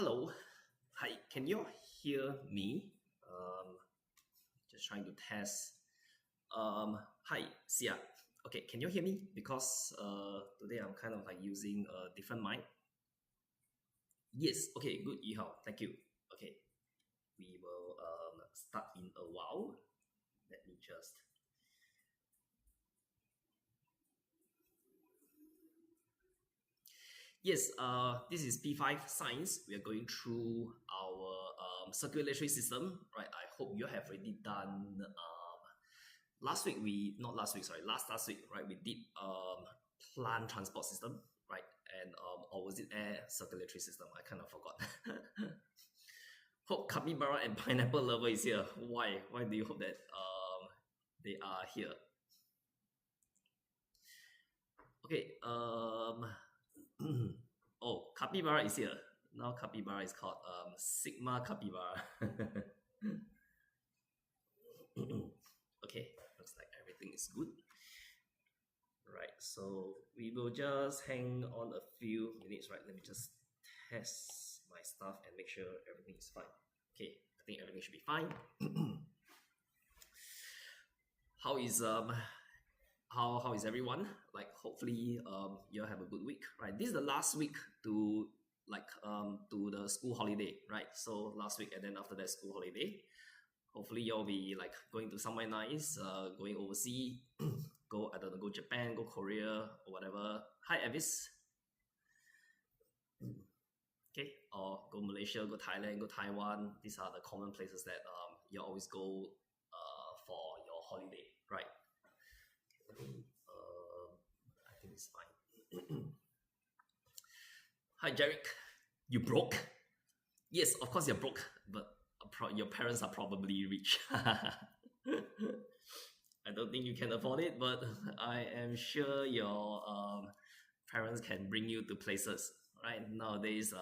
Hello. Hi, can you hear me? Just trying to test. Hi, Sia. Okay, can you hear me? Because today I'm kind of like using a different mic. Yes, okay, good, Yihao. Thank you. Okay, we will start in a while. Let me just. Yes, this is P5 Science. We are going through our circulatory system, right? I hope you have already done last week we not last week sorry last week, right? We did plant transport system, right? And or was it air circulatory system? I kind of forgot. Hope capybara and pineapple lover is here. Why do you hope that they are here? Okay. Oh, capybara is here now. Capybara is called Sigma capybara. Okay, looks like everything is good. Right, so we will just hang on a few minutes, right? Let me just test my stuff and make sure everything is fine. Okay, I think everything should be fine. How is how is everyone? Like, hopefully you have a good week, right? This is the last week to to the school holiday, right? So last week and then after that school holiday. Hopefully you'll be like going to somewhere nice, going overseas, go I don't know, go Japan, go Korea or whatever. Hi Avis. Okay, or go Malaysia, go Thailand, go Taiwan. These are the common places that you always go for your holiday, right? I think it's fine. Hi Jarek, you broke? Yes, of course you're broke, but your parents are probably rich. I don't think you can afford it, but I am sure your parents can bring you to places. Right nowadays,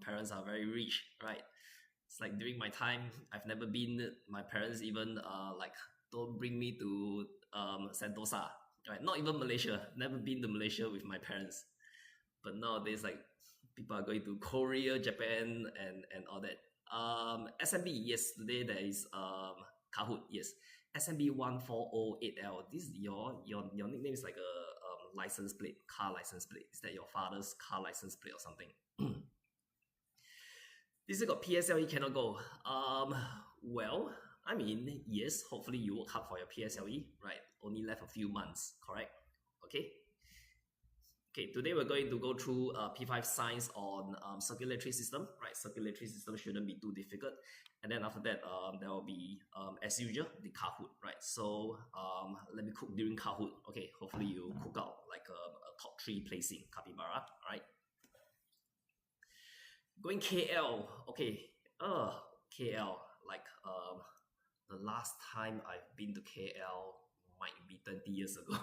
parents are very rich. Right, it's like during my time, I've never been. My parents even like don't bring me to Sentosa. Right, not even Malaysia. Never been to Malaysia with my parents. But nowadays, like people are going to Korea, Japan, and all that. SMB, yes, today there is Kahoot, yes. SMB 1408L. This is your nickname is like a license plate, car license plate. Is that your father's car license plate or something? This has got PSLE cannot go. Well, I mean, yes, hopefully you work hard for your PSLE, right? Only left a few months, correct? Okay. Okay, today we're going to go through P5 science on circulatory system, right? Circulatory system shouldn't be too difficult. And then after that, there will be, as usual, the Kahoot, right? So let me cook during Kahoot. Okay, hopefully you cook out like a top 3 placing, capybara, right? Going KL, okay. KL, like the last time I've been to KL might be 20 years ago.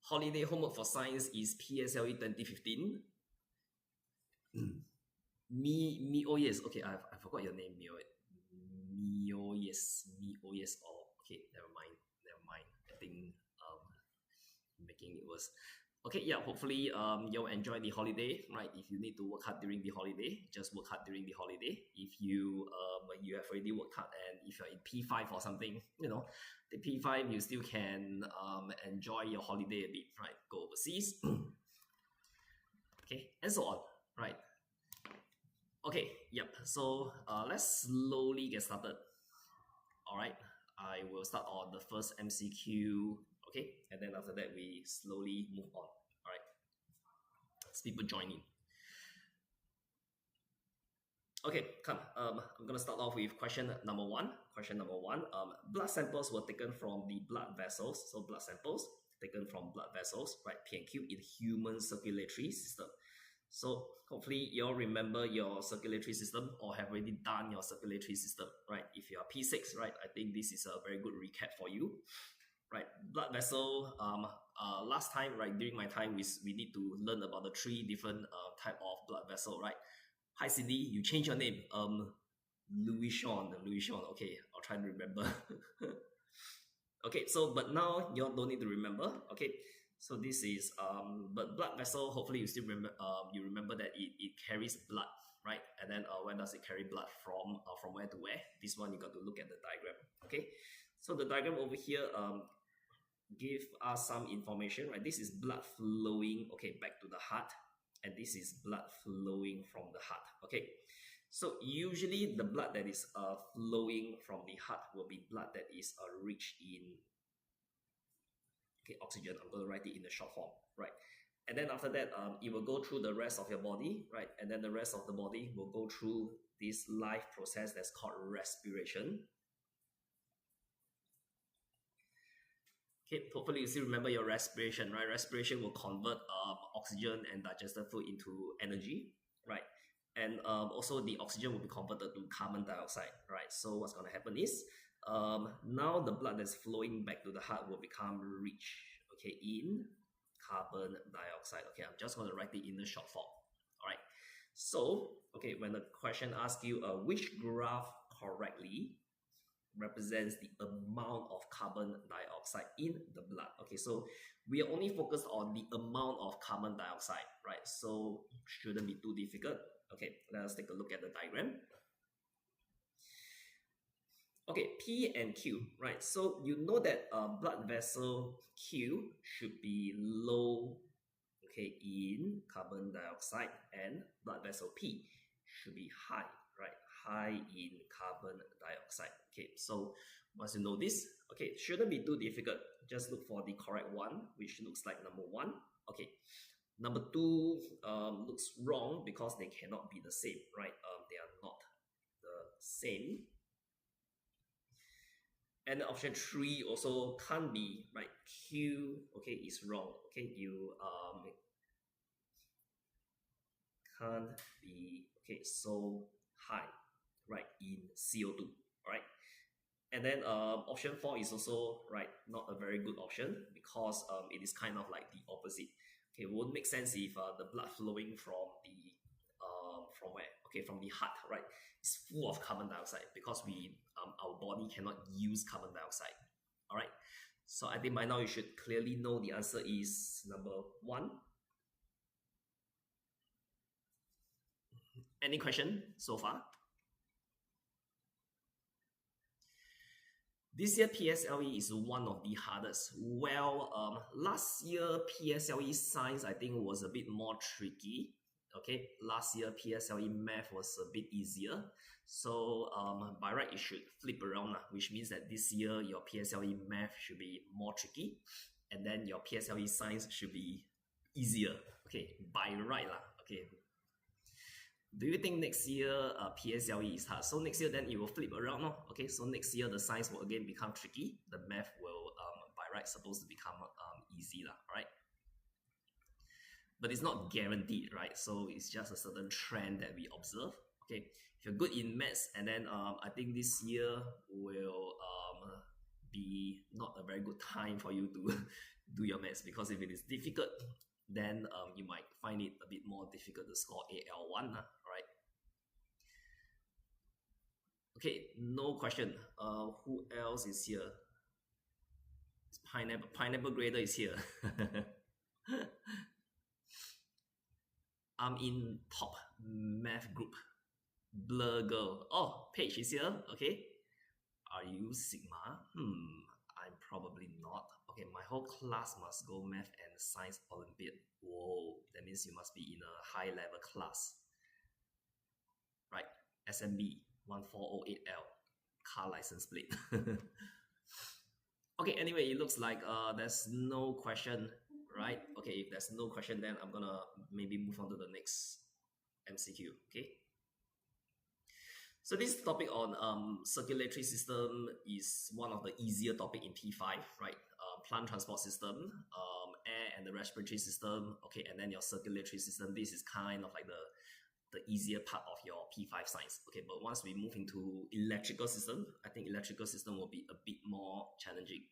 Holiday homework for science is PSLE 2015. Oh yes, okay, I forgot your name, Mio. Mio, yes. Oh yes, oh, okay, never mind. I think making it worse. Okay, yeah, hopefully you'll enjoy the holiday, right? If you need to work hard during the holiday, just work hard during the holiday. If you you have already worked hard and if you're in P5 or something, the P5 you still can enjoy your holiday a bit, right? Go overseas. Okay, and so on, right? Okay, yep. So let's slowly get started. All right, I will start on the first MCQ. Okay, and then after that we slowly move on. All right, as people join in. Okay, come. I'm gonna start off with question number one. Question number one. Blood samples were taken from the blood vessels. So blood samples taken from blood vessels, right? P and Q in human circulatory system. So hopefully you all remember your circulatory system or have already done your circulatory system, right? If you are P6, right, I think this is a very good recap for you, right? Blood vessel. Last time, right, during my time, we need to learn about the 3 different type of blood vessel, right? Hi Cindy, you change your name. Louis Sean. Okay, I'll try to remember. Okay, so but now you all don't need to remember. Okay, So this is but blood vessel. Hopefully you still remember. You remember that it carries blood, right? And then where does it carry blood from where to where? This one you got to look at the diagram. Okay, so the diagram over here give us some information, right? This is blood flowing, okay, back to the heart, and this is blood flowing from the heart. Okay, so usually the blood that is flowing from the heart will be blood that is rich in oxygen. I'm going to write it in the short form, right? And then after that, it will go through the rest of your body, right? And then the rest of the body will go through this life process that's called respiration. Okay, hopefully you still remember your respiration, right? Respiration will convert oxygen and digested food into energy, right? And also the oxygen will be converted to carbon dioxide, right? So what's going to happen is now the blood that's flowing back to the heart will become rich, okay, in carbon dioxide. Okay, I'm just going to write it in the short form. All right. So, okay, when the question asks you which graph correctly represents the amount of carbon dioxide in the blood. Okay, so we are only focused on the amount of carbon dioxide, right? So shouldn't be too difficult. Okay, let us take a look at the diagram. Okay, P and Q, right? So you know that blood vessel Q should be low, okay, in carbon dioxide, and blood vessel P should be high, right? High in carbon dioxide. Okay, so once you know this, okay, shouldn't be too difficult. Just look for the correct one, which looks like number 1. Okay, number 2 looks wrong because they cannot be the same, right? They are not the same. And option 3 also can't be, right? Q, okay, is wrong. Okay, you can't be, okay, so high, right, in CO2, right? And then option 4 is also, right, not a very good option because it is kind of like the opposite. Okay, it won't make sense if the blood flowing from the from where? Okay, from the heart, right, is full of carbon dioxide because we our body cannot use carbon dioxide. All right, so I think by now you should clearly know the answer is number 1. Any question so far? This year PSLE is one of the hardest. Well, last year PSLE science I think was a bit more tricky. Okay, last year PSLE math was a bit easier. So by right it should flip around, which means that this year your PSLE math should be more tricky, and then your PSLE science should be easier. Okay, by right lah. Okay. Do you think next year PSLE is hard? So next year then it will flip around, no? Okay, so next year the science will again become tricky. The math will by right supposed to become easy lah, right? But it's not guaranteed, right? So it's just a certain trend that we observe. Okay, if you're good in maths, and then I think this year will be not a very good time for you to do your maths, because if it is difficult, then you might find it a bit more difficult to score AL1, right? Okay, no question. Who else is here? Pineapple Grader is here. I'm in top math group. Blur girl. Oh, Paige is here. Okay. Are you Sigma? I'm probably not. Okay, my whole class must go math and science Olympiad. Whoa, that means you must be in a high level class. Right, SMB 1408L, car license plate. Okay, anyway, it looks like there's no question, right? Okay, if there's no question, then I'm gonna maybe move on to the next MCQ, okay? So this topic on circulatory system is one of the easier topic in P5, right? Plant transport system, air and the respiratory system, okay, and then your circulatory system. This is kind of like the easier part of your P5 science, okay? But once we move into electrical system, I think electrical system will be a bit more challenging.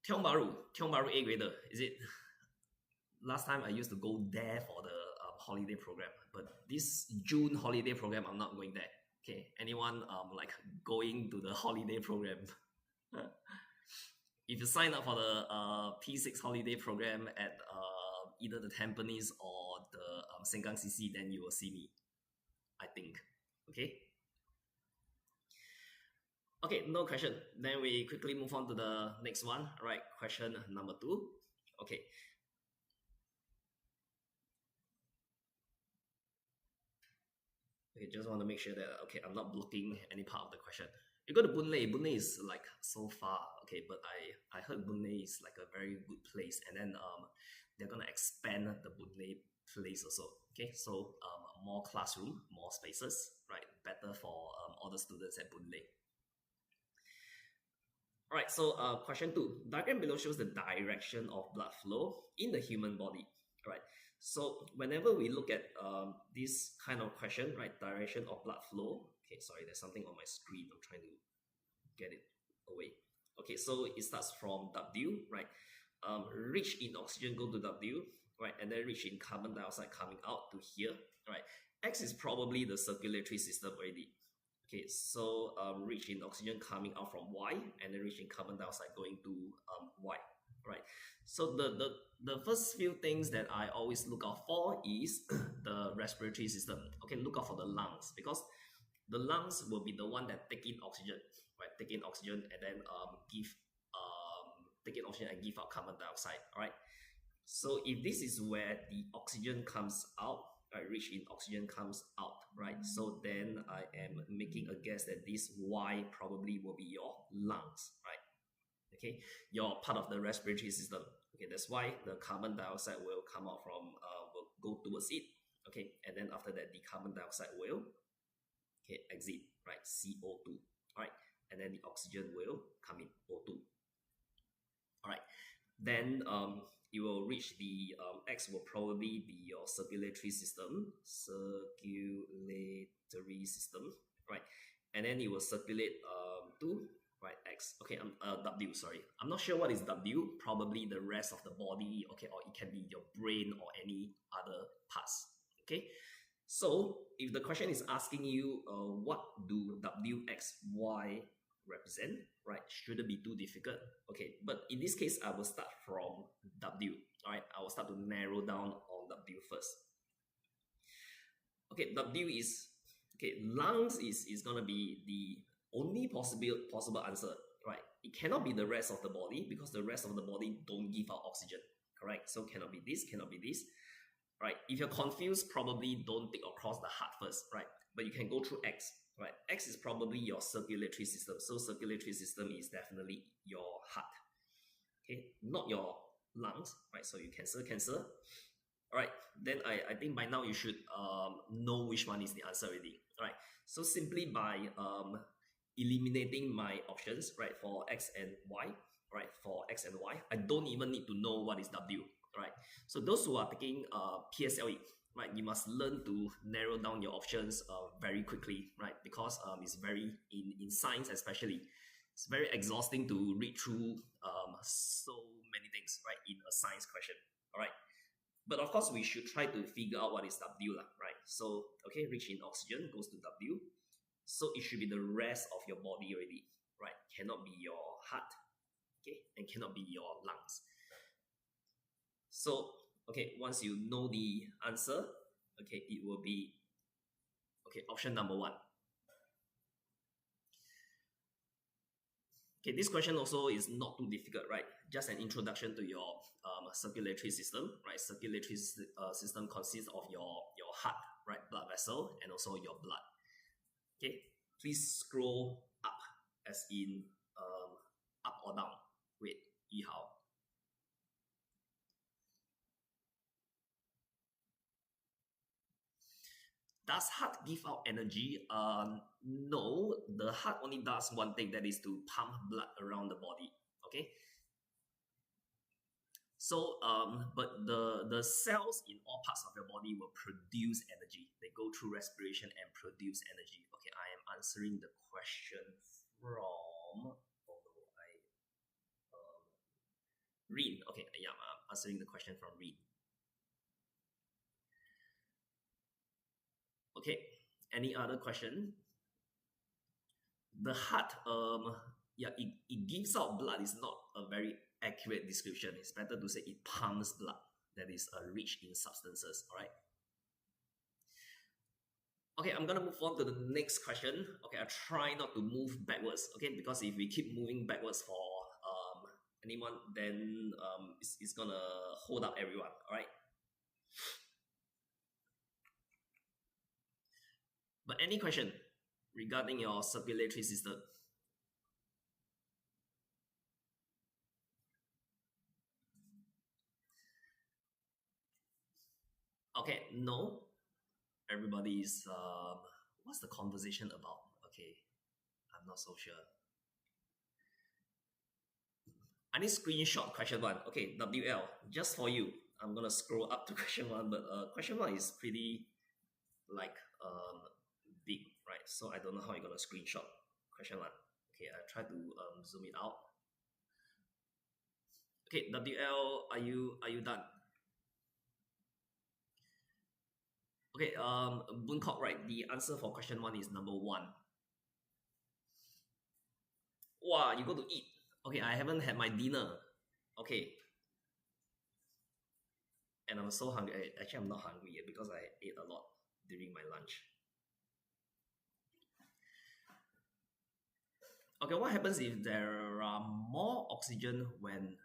Tiong Bahru A grader, is it? Last time I used to go there for the holiday program, but this June holiday program I'm not going there. Okay, anyone like going to the holiday program? if you sign up for the P6 holiday program at either the Tampines or the Sengkang CC, then you will see me, I think. Okay. Okay, no question. Then we quickly move on to the next one. All right, question number 2. Okay. Okay, just want to make sure that, okay, I'm not blocking any part of the question. You go to Boon Lay. Boon Lay is like so far, okay, but I heard Boon Lay is like a very good place, and then they're gonna expand the Boon Lay place also. Okay, so more classroom, more spaces, right? Better for all the students at Boon Lay. All right, so question 2. Diagram below shows the direction of blood flow in the human body. All right, so whenever we look at this kind of question, right, direction of blood flow. Okay, sorry, there's something on my screen. I'm trying to get it away. Okay, so it starts from W, right? Rich in oxygen go to W, right, and then rich in carbon dioxide coming out to here, right? X is probably the circulatory system already. Okay, so rich in oxygen coming out from Y, and then rich in carbon dioxide going to Y, right? So the first few things that I always look out for is the respiratory system. Okay, look out for the lungs, because the lungs will be the one that take in oxygen, right? Take in oxygen and then take in oxygen and give out carbon dioxide. All right. So if this is where the oxygen comes out, right, rich in oxygen comes out, right? So then I am making a guess that this Y probably will be your lungs, right? Okay, your part of the respiratory system. Okay, that's why the carbon dioxide will come out from, will go towards it. Okay, and then after that, the carbon dioxide will, okay, exit, right? CO2, all right, and then the oxygen will come in, O2. All right, then you will reach the X will probably be your circulatory system, right? And then it will circulate to, right, X. Okay, W. Sorry, I'm not sure what is W. Probably the rest of the body. Okay, or it can be your brain or any other parts. Okay, so if the question is asking you, what do W, X, Y represent, right? Shouldn't be too difficult. Okay, but in this case, I will start from W. All right, I will start to narrow down on W first. Okay, W is, okay, lungs is gonna be the only possible answer, right? It cannot be the rest of the body, because the rest of the body don't give out oxygen, correct? So cannot be this, cannot be this, right? If you're confused, probably don't take across the heart first, right? But you can go through X, right? X is probably your circulatory system. So circulatory system is definitely your heart, okay? Not your lungs, right? So you cancel. All right, then I think by now you should know which one is the answer already, right? So simply by eliminating my options, right, for X and Y, right, for X and Y, I don't even need to know what is W, right? So those who are taking PSLE, right, you must learn to narrow down your options very quickly, right? Because it's very, in science especially, it's very exhausting to read through so many things, right, in a science question, all right? But of course, we should try to figure out what is W, right? So, okay, rich in oxygen goes to W. So it should be the rest of your body already, right? Cannot be your heart, okay? And cannot be your lungs. So, okay, once you know the answer, okay, it will be, okay, option number 1. Okay, this question also is not too difficult, right? Just an introduction to your circulatory system, right? Circulatory system consists of your heart, right? Blood vessel, and also your blood. Okay, please scroll up, as in up or down. Wait, Yihao. Does heart give out energy? No, the heart only does one thing, that is to pump blood around the body. Okay. So, but the cells in all parts of your body will produce energy. They go through respiration and produce energy. Okay, I am answering the question from, although I Rin. Okay, yeah, I'm answering the question from Rin. Okay, any other question? The heart, yeah, it gives out blood is not a very accurate description. It's better to say it pumps blood that is rich in substances. All right. Okay, I'm gonna move on to the next question. Okay, I try not to move backwards. Okay, because if we keep moving backwards for anyone, then it's gonna hold up everyone. All right. But any question regarding your circulatory system? Okay, no. Everybody is what's the conversation about? Okay, I'm not so sure. I need screenshot question one. Okay, WL, just for you. I'm gonna scroll up to question one, but question one is pretty like big, right? So I don't know how you're gonna screenshot question one. Okay, I try to zoom it out. Okay, WL, are you done? Okay, Booncock, right? The answer for question one is number one. Wow, you go to eat. Okay, I haven't had my dinner. Okay. And I'm so hungry. Actually, I'm not hungry yet because I ate a lot during my lunch. Okay, what happens if there are more oxygen than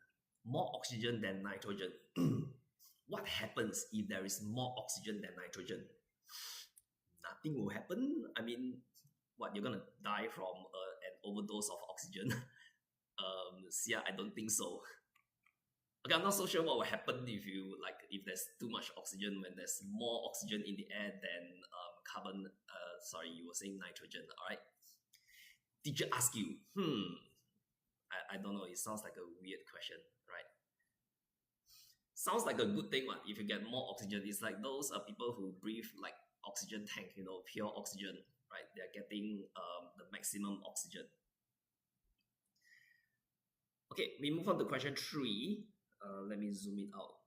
nitrogen? What happens if there is more oxygen than nitrogen? Nothing will happen. I mean, what, you're gonna die from an overdose of oxygen? Yeah, I don't think so. Okay, I'm not so sure what will happen if there's too much oxygen when there's more oxygen in the air than carbon. Sorry, you were saying nitrogen. All right. Teacher ask you, I don't know. It sounds like a weird question, right? Sounds like a good thing, if you get more oxygen. It's like those people who breathe like oxygen tank, pure oxygen, right? They're getting the maximum oxygen. Okay, we move on to question 3. Let me zoom it out.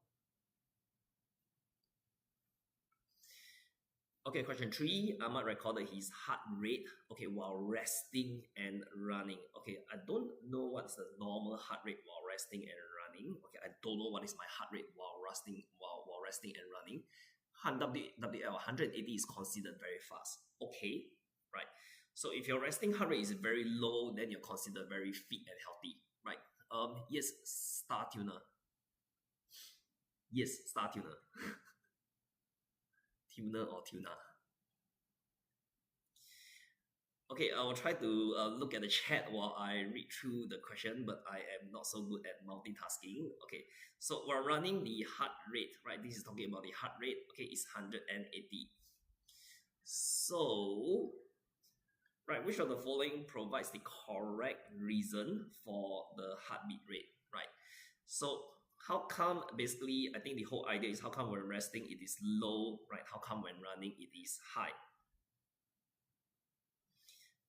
Okay, question 3. Ahmad recorded his heart rate, okay, while resting and running. Okay, I don't know what's the normal heart rate while resting and running. Okay, I don't know what is my heart rate while resting and running. WL 180 is considered very fast. Okay, right. So if your resting heart rate is very low, then you're considered very fit and healthy, right? Yes, Star Tuner. Yes, Star Tuner. Tuner or tuna. Okay, I will try to look at the chat while I read through the question, but I am not so good at multitasking. Okay, so we're running the heart rate, right? This is talking about the heart rate. Okay, it's 180. So, right, which of the following provides the correct reason for the heartbeat rate, right? So, how come, basically, I think the whole idea is how come when resting it is low, right? How come when running it is high?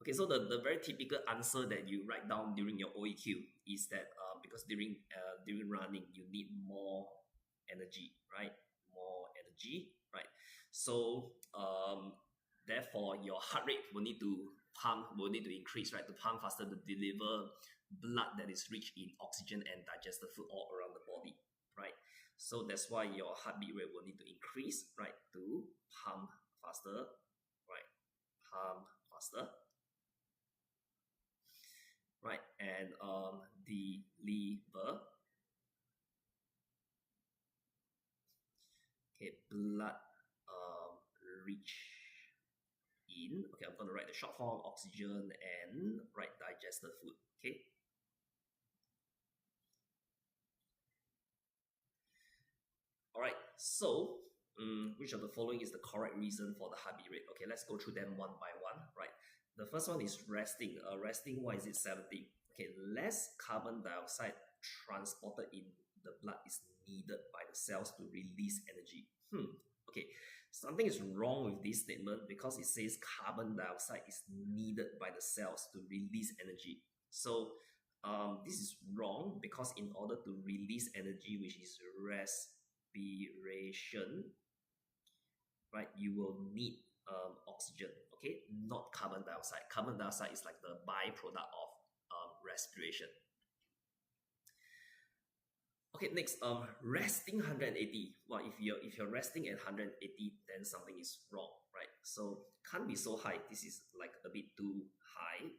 Okay, so the very typical answer that you write down during your OEQ is that because during running you need more energy, right? More energy, right? So therefore your heart rate will need to increase, right? To pump faster to deliver blood that is rich in oxygen and digested food all around the body, right? So that's why your heartbeat rate will need to increase, right? To pump faster, right? Pump faster. Right, and deliver, okay, blood rich in, okay, I'm going to write the short form, oxygen, and write digested food. Okay, all right, so which of the following is the correct reason for the heartbeat rate? Okay, let's go through them one by one, right? The first one is resting. Resting, why is it 70? Okay, less carbon dioxide transported in the blood is needed by the cells to release energy. Okay, something is wrong with this statement because it says carbon dioxide is needed by the cells to release energy. So this is wrong because in order to release energy, which is respiration, right, you will need oxygen, okay, not carbon dioxide. Carbon dioxide is like the byproduct of respiration. Okay, next, resting 180. Well, if you're resting at 180, then something is wrong, right? So can't be so high. This is like a bit too high.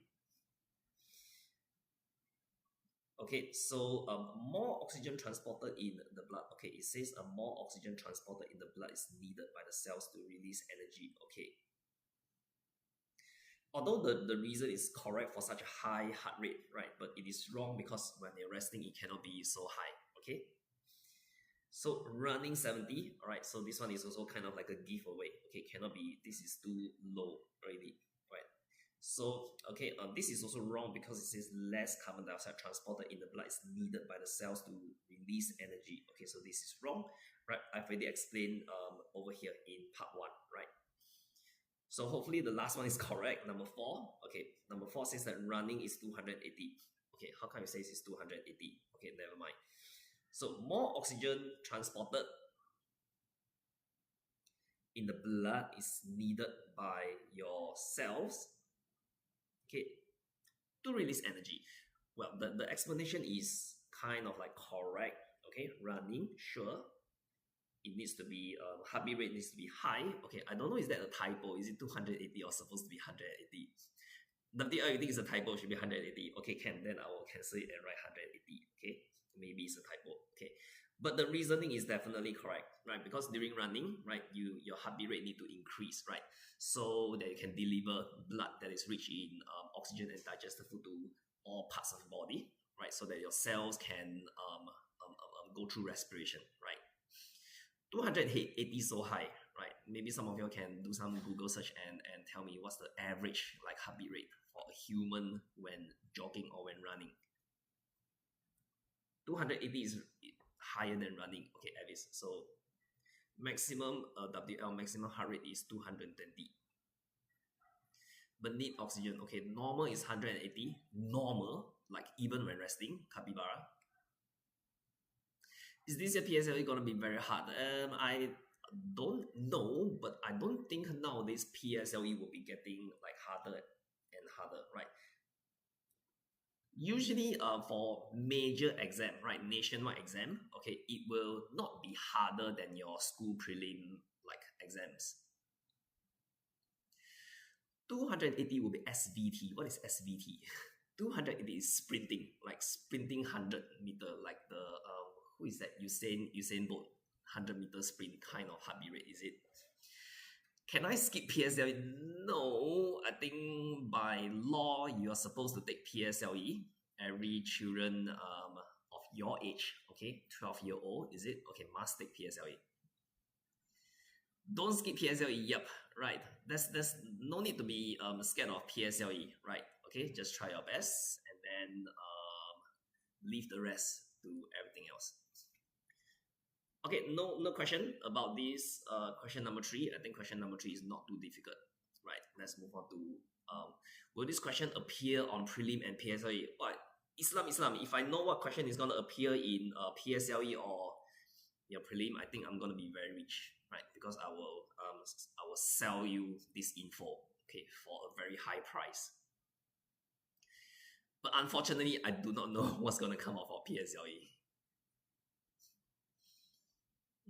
Okay, so more oxygen transported in the blood. Okay, it says more oxygen transported in the blood is needed by the cells to release energy. Okay. Although the reason is correct for such a high heart rate, right? But it is wrong because when you're resting, it cannot be so high. Okay. So running 70, all right. So this one is also kind of like a giveaway. Okay, cannot be. This is too low already. So, okay, this is also wrong because it says less carbon dioxide transported in the blood is needed by the cells to release energy. Okay, so this is wrong, right? I've already explained over here in part 1, right? So hopefully the last one is correct, number 4. Okay, number 4 says that running is 280. Okay, how come it says it's 280? Okay, never mind. So more oxygen transported in the blood is needed by your cells, okay, to release energy. Well, the explanation is kind of like correct. Okay, running, sure, it needs to be heartbeat rate needs to be high. Okay, I don't know, is that a typo? Is it 280 or supposed to be 180? WTL, you think it's a typo, should be 180. Okay, can, then I will cancel it and write 180. Okay, maybe it's a typo. Okay, but the reasoning is definitely correct, right? Because during running, right, your heartbeat rate need to increase, right? So that you can deliver blood that is rich in oxygen and digested food to all parts of the body, right? So that your cells can go through respiration, right? 280 so high, right? Maybe some of you can do some Google search and tell me what's the average like heartbeat rate for a human when jogging or when running. 280 is higher than running, okay, Avis. So maximum WL, maximum heart rate is 220. But need oxygen, okay, normal is 180. Normal, like even when resting, capybara. Is this year PSLE gonna be very hard? I don't know, but I don't think nowadays PSLE will be getting like harder and harder, right? Usually for major exam, right, nationwide exam, okay, it will not be harder than your school prelim like exams. 280 will be SVT. What is SVT? 280 is sprinting, like sprinting 100 meter, like the who is that? Usain Bolt 100-meter sprint kind of heartbeat rate, is it? Can I skip PSLE? No, I think by law you are supposed to take PSLE. Every children of your age, okay, 12-year-old, is it? Okay, must take PSLE. Don't skip PSLE. Yep, right. There's no need to be scared of PSLE, right? Okay, just try your best and then leave the rest to everything else. Okay, no question about this question number 3. I think question number 3 is not too difficult. Right, let's move on to will this question appear on prelim and PSLE? What? Islam, if I know what question is going to appear in PSLE or your prelim, I think I'm going to be very rich, right? Because I will sell you this info, okay, for a very high price. But unfortunately, I do not know what's going to come out for PSLE.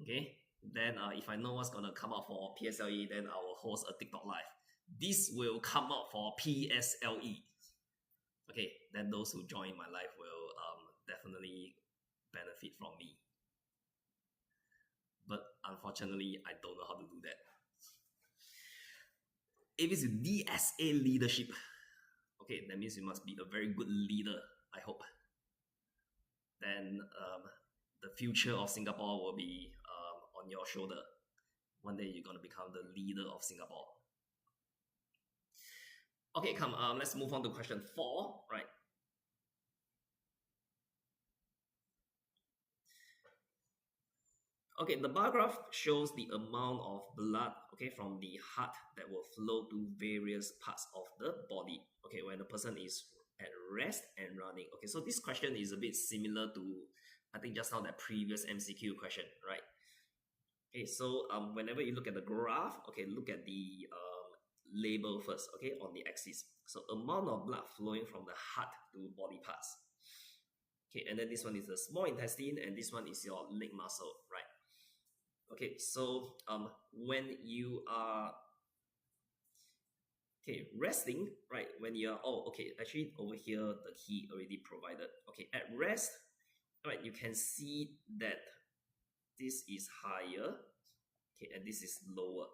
Okay, then if I know what's going to come out for PSLE, then I will host a TikTok live. This will come out for PSLE. Okay, then those who join my live will definitely benefit from me. But unfortunately, I don't know how to do that. If it's DSA leadership, okay, that means you must be a very good leader, I hope. Then the future of Singapore will be on your shoulder. One day you're going to become the leader of Singapore. Okay, come, let's move on to question 4, right? Okay, the bar graph shows the amount of blood, okay, from the heart that will flow to various parts of the body, okay, when the person is at rest and running. Okay, so this question is a bit similar to, I think just now that previous MCQ question, right? Okay, so whenever you look at the graph, okay, look at the label first, okay, on the axis. So amount of blood flowing from the heart to body parts. Okay, and then this one is the small intestine, and this one is your leg muscle, right? Okay, so when you are resting, right? When you are actually over here the key already provided. Okay, at rest, right, you can see that this is higher, okay, and this is lower.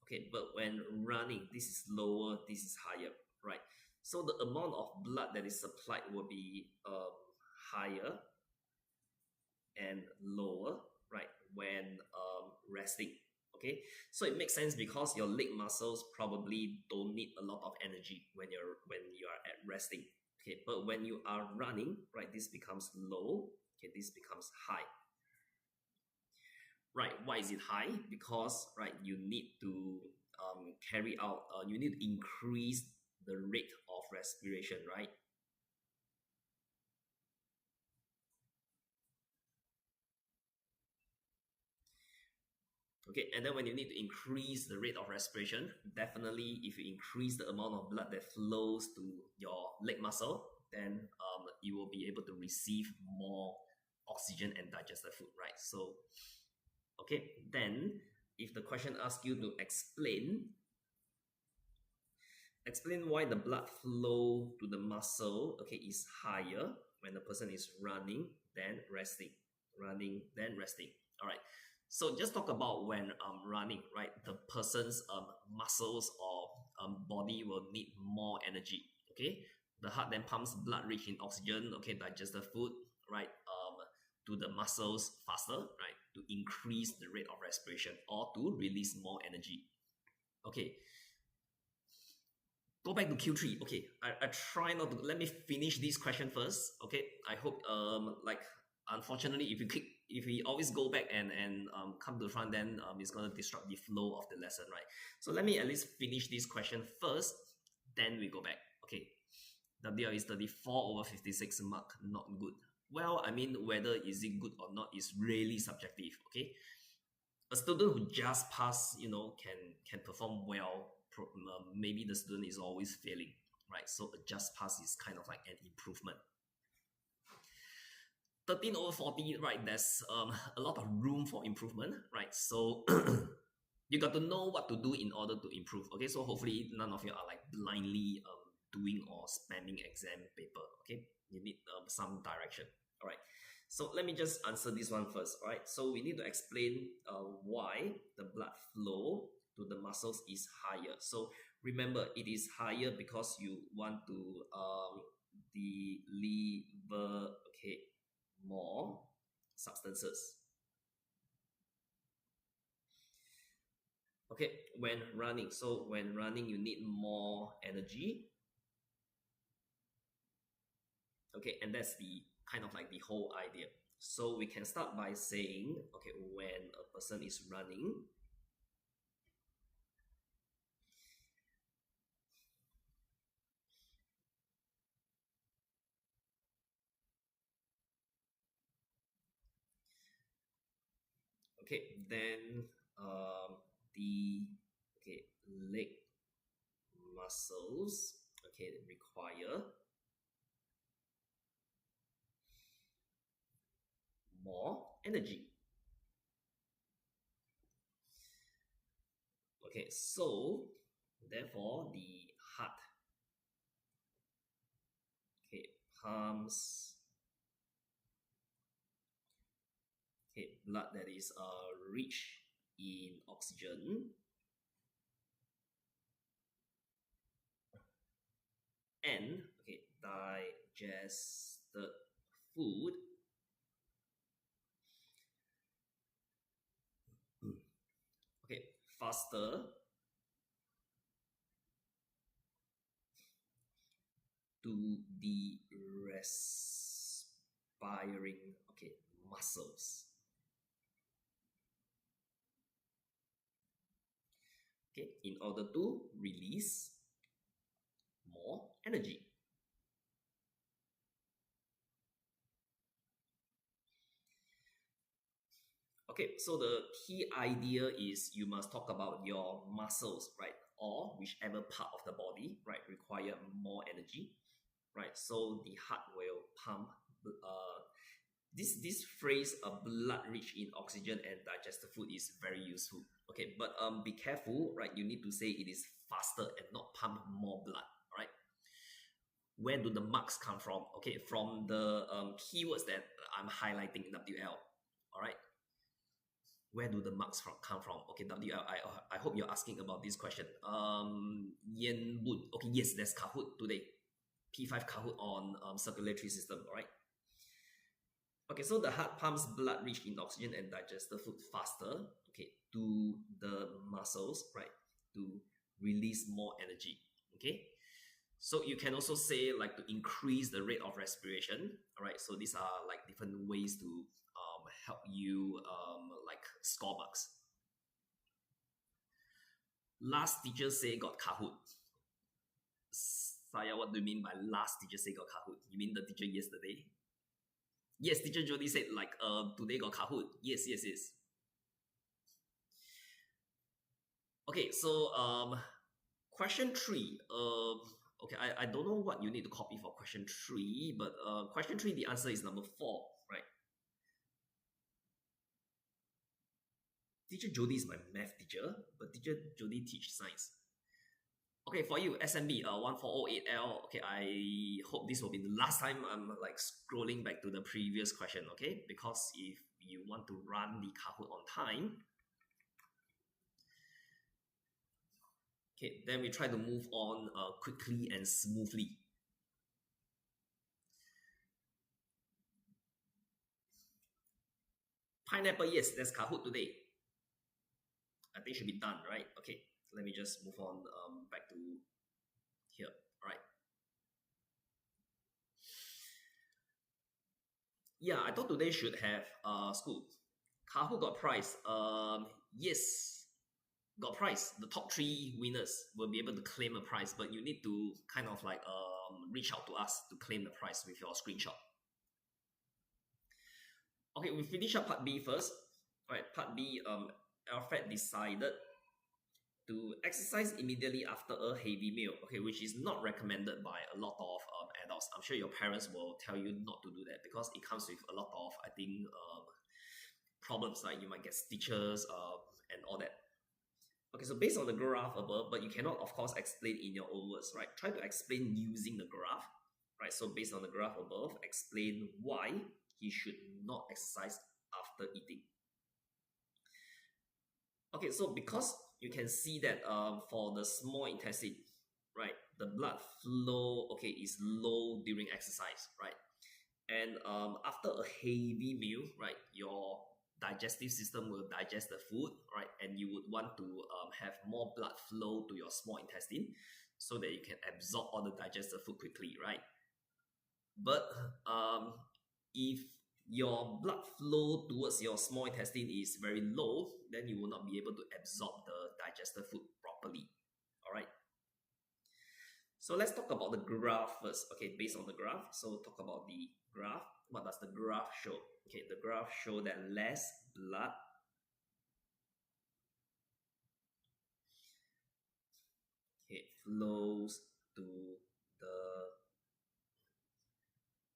Okay, but when running, this is lower, this is higher, right? So the amount of blood that is supplied will be higher and lower, right, when resting. Okay, so it makes sense because your leg muscles probably don't need a lot of energy when you are at resting. Okay, but when you are running, right, this becomes low. Okay, this becomes high. Right, why is it high? Because, right, you need to carry out, you need to increase the rate of respiration, right? Okay, and then when you need to increase the rate of respiration, definitely if you increase the amount of blood that flows to your leg muscle, then you will be able to receive more oxygen and digested food, right? So, okay, then if the question asks you to explain why the blood flow to the muscle, okay, is higher when the person is running than resting. Running than resting. All right. So just talk about when running, right? The person's muscles or body will need more energy. Okay. The heart then pumps blood rich in oxygen, okay, digested food, right? To the muscles faster, right? To increase the rate of respiration or to release more energy. Okay, go back to Q3. Okay, I try not to, let me finish this question first. Okay, I hope like unfortunately if we always go back and come to the front, then it's gonna disrupt the flow of the lesson, right? So let me at least finish this question first, then we go back. Okay, WL is 34/56 mark, not good. Well, I mean, whether is it good or not is really subjective. Okay, a student who just passed, can perform well. Maybe the student is always failing, right? So a just pass is kind of like an improvement. 13/40, right? There's a lot of room for improvement, right? So you got to know what to do in order to improve. Okay, so hopefully none of you are like blindly doing or spamming exam paper. Okay, you need some direction. All right. So let me just answer this one first. All right. So we need to explain why the blood flow to the muscles is higher. So remember, it is higher because you want to deliver more substances. Okay, when running. So when running, you need more energy. Okay, and that's the kind of like the whole idea. So we can start by saying, okay, when a person is running, okay, then the leg muscles require more energy. Okay, so therefore the heart pumps blood that is rich in oxygen and digested food faster to the respiring muscles. In order to release more energy. Okay, so the key idea is you must talk about your muscles, right? or whichever part of the body, right, require more energy, right? So the heart will pump. This phrase, blood rich in oxygen and digested food, is very useful. Okay, but be careful, right? You need to say it is faster and not pump more blood, right? Where do the marks come from? Okay, from the keywords that I'm highlighting, WL. All right. Where do the marks come from? Okay, WL. I hope you're asking about this question. Yen Wood. Okay, yes, there's Kahoot today. P5 Kahoot on circulatory system. All right. Okay, so the heart pumps blood rich in oxygen and digested food faster, okay, to the muscles, right, to release more energy, okay? So you can also say like to increase the rate of respiration, all right? So these are like different ways to help you like score marks. Last teacher say got Kahoot. Saya, what do you mean by last teacher say got Kahoot? You mean the teacher yesterday? Yes, teacher Jody said like today got Kahoot. Yes. Okay, so question 3. Okay, I don't know what you need to copy for question 3, but question 3, the answer is number 4, right? Teacher Jody is my math teacher, but teacher Jody teach science. Okay, for you, SMB 1408L. Okay, I hope this will be the last time I'm like scrolling back to the previous question, okay? Because if you want to run the Kahoot on time, okay, then we try to move on quickly and smoothly. Pineapple, yes, there's Kahoot today. I think should be done, right? Okay, let me just move on back to here. All right. Yeah, I thought today should have school. Kahoot got prize. Yes, got prize. The top 3 winners will be able to claim a prize, but you need to kind of like reach out to us to claim the prize with your screenshot. Okay, we finish up part B first. All right, part B, Alfred decided to exercise immediately after a heavy meal, okay, which is not recommended by a lot of adults. I'm sure your parents will tell you not to do that because it comes with a lot of, I think, problems, like you might get stitches and all that. Okay, so based on the graph above, but you cannot, of course, explain in your own words, right? Try to explain using the graph, right? So based on the graph above, explain why he should not exercise after eating. Okay, so because you can see that for the small intestine, right, the blood flow, okay, is low during exercise, right? And after a heavy meal, right, your digestive system will digest the food, right? And you would want to have more blood flow to your small intestine so that you can absorb all the digested food quickly, right? But if your blood flow towards your small intestine is very low, then you will not be able to absorb the digested food properly. All right. So let's talk about the graph first. Okay, based on the graph. So talk about the graph. What does the graph show? Okay, the graph show that less blood flows to the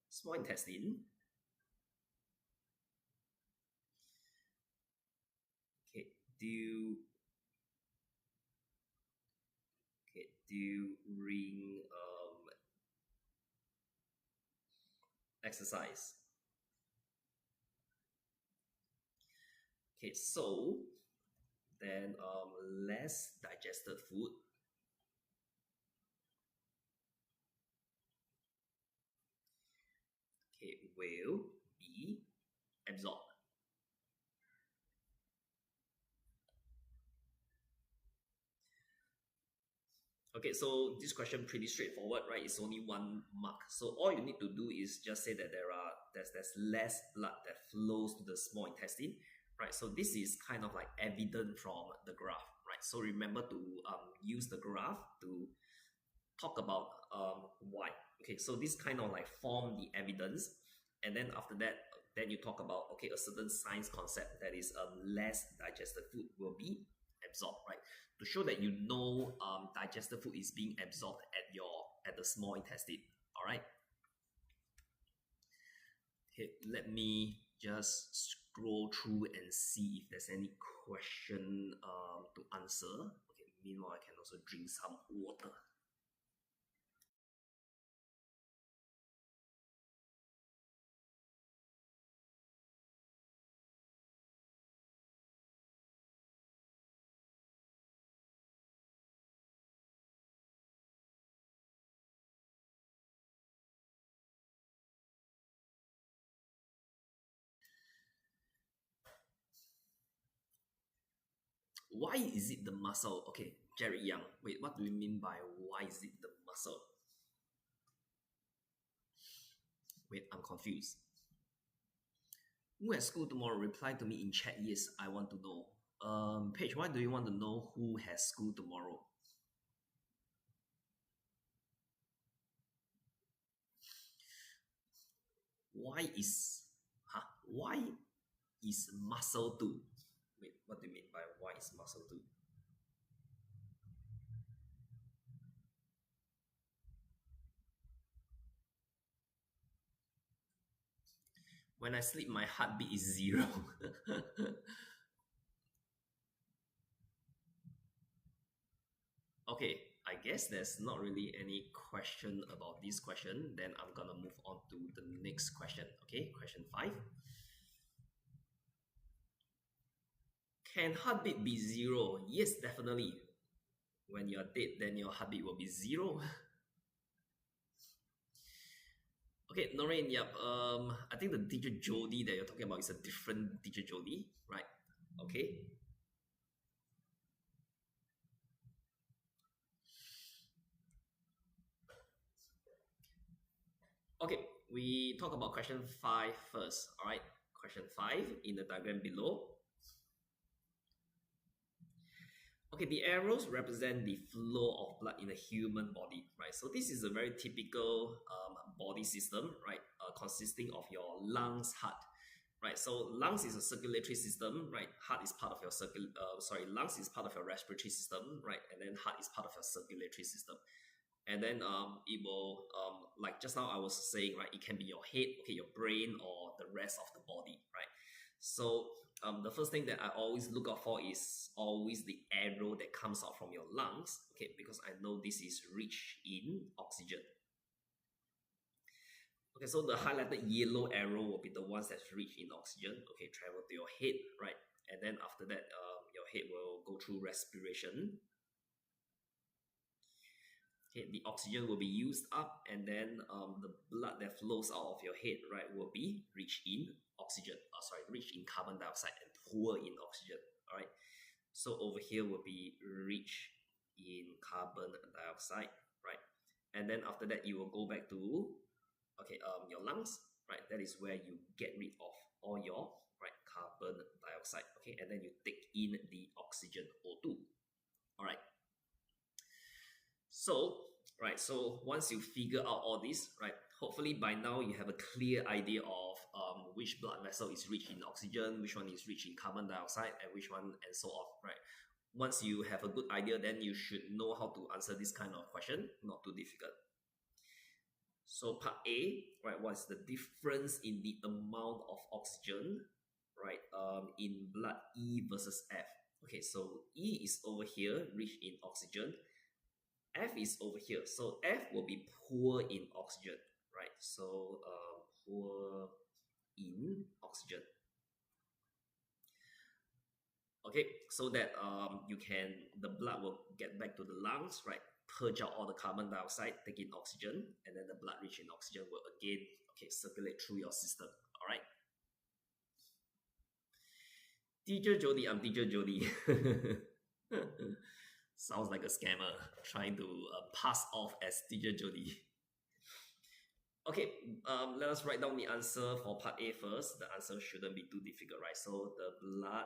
small intestine. During exercise. Okay, so then less digested food will be absorbed. Okay, so this question pretty straightforward, right? It's only 1 mark. So all you need to do is just say that there's less blood that flows to the small intestine, right? So this is kind of like evident from the graph, right? So remember to use the graph to talk about why. Okay, so this kind of like form the evidence, and then after that, then you talk about, okay, a certain science concept that is less digested food will be absorbed, right? To show that you know digested food is being absorbed at the small intestine. All right. Okay, let me just scroll through and see if there's any question to answer. Okay, meanwhile, I can also drink some water. Why is it the muscle? Okay, Jerry Young. Wait, what do you mean by why is it the muscle? Wait, I'm confused. Who has school tomorrow? Reply to me in chat. Yes, I want to know. Paige, why do you want to know who has school tomorrow? Why is muscle two? Wait, what do you mean by why is muscle two? When I sleep, my heartbeat is zero. Okay, I guess there's not really any question about this question. Then I'm gonna move on to the next question. Okay, question 5. Can heartbeat be zero? Yes, definitely. When you're dead, then your heartbeat will be zero. Okay, Noreen, yep. I think the teacher Jody that you're talking about is a different teacher Jody, right? Okay. Okay, we talk about question 5 first. All right, question 5 in the diagram below. Okay, the arrows represent the flow of blood in a human body, right? So this is a very typical body system, right? Consisting of your lungs, heart, right? So lungs is a circulatory system, right? Heart is part of your lungs is part of your respiratory system, right? And then heart is part of your circulatory system. And then it will like just now I was saying, right? It can be your head, okay, your brain, or the rest of the body, right? So the first thing that I always look out for is always the arrow that comes out from your lungs, okay, because I know this is rich in oxygen. Okay, so the highlighted yellow arrow will be the ones that's rich in oxygen. Okay, travel to your head, right? And then after that, your head will go through respiration. Okay, the oxygen will be used up, and then the blood that flows out of your head, right, will be rich in oxygen. Rich in carbon dioxide and poor in oxygen. All right. So over here will be rich in carbon dioxide, right? And then after that, you will go back to your lungs, right? That is where you get rid of all your carbon dioxide. Okay, and then you take in the oxygen O2. All right. So once you figure out all this, right, hopefully by now you have a clear idea of which blood vessel is rich in oxygen, which one is rich in carbon dioxide, and which one, and so on, right? Once you have a good idea, then you should know how to answer this kind of question, not too difficult. So part A, right, what's the difference in the amount of oxygen, right, in blood E versus F? Okay, so E is over here, rich in oxygen. F is over here. So F will be poor in oxygen, right? So poor in oxygen. Okay, so that the blood will get back to the lungs, right? Purge out all the carbon dioxide, take in oxygen, and then the blood rich in oxygen will again, circulate through your system. All right. Teacher Jody, I'm Teacher Jody. Sounds like a scammer trying to pass off as Teacher Jody. Okay, let us write down the answer for part A first. The answer shouldn't be too difficult, right? So the blood,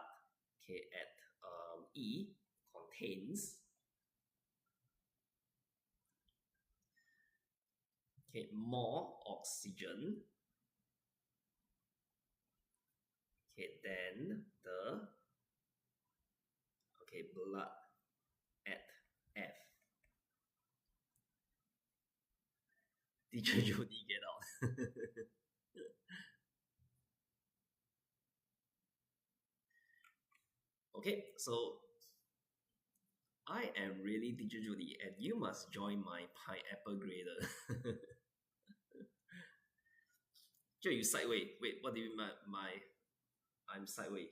at E contains more oxygen than the Teacher Jody, get out. Okay, so I am really Teacher Judy, and you must join my pineapple grader. Joe, you sideway. Wait, what do you mean my I'm sideway?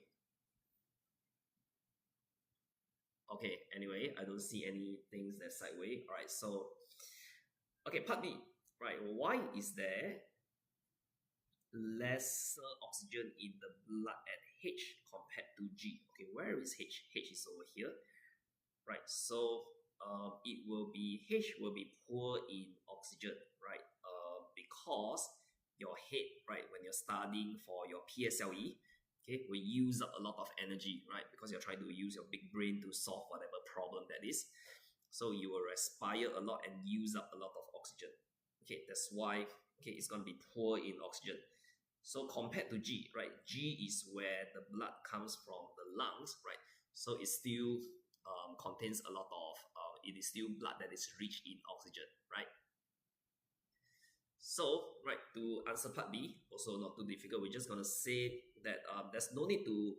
Okay, anyway, I don't see any things that sideway. All right, so okay, part B. Right, why is there lesser oxygen in the blood at H compared to G? Okay, where is H? H is over here. Right, so it will be H will be poor in oxygen, right? Because your head, right, when you're studying for your PSLE, okay, will use up a lot of energy, right? Because you're trying to use your big brain to solve whatever problem that is. So you will respire a lot and use up a lot of oxygen. Okay, that's why it's gonna be poor in oxygen. So compared to G, right? G is where the blood comes from the lungs, right? So it still contains a lot of it is still blood that is rich in oxygen, right? So, right, to answer part B, also not too difficult, we're just going to say that there's no need to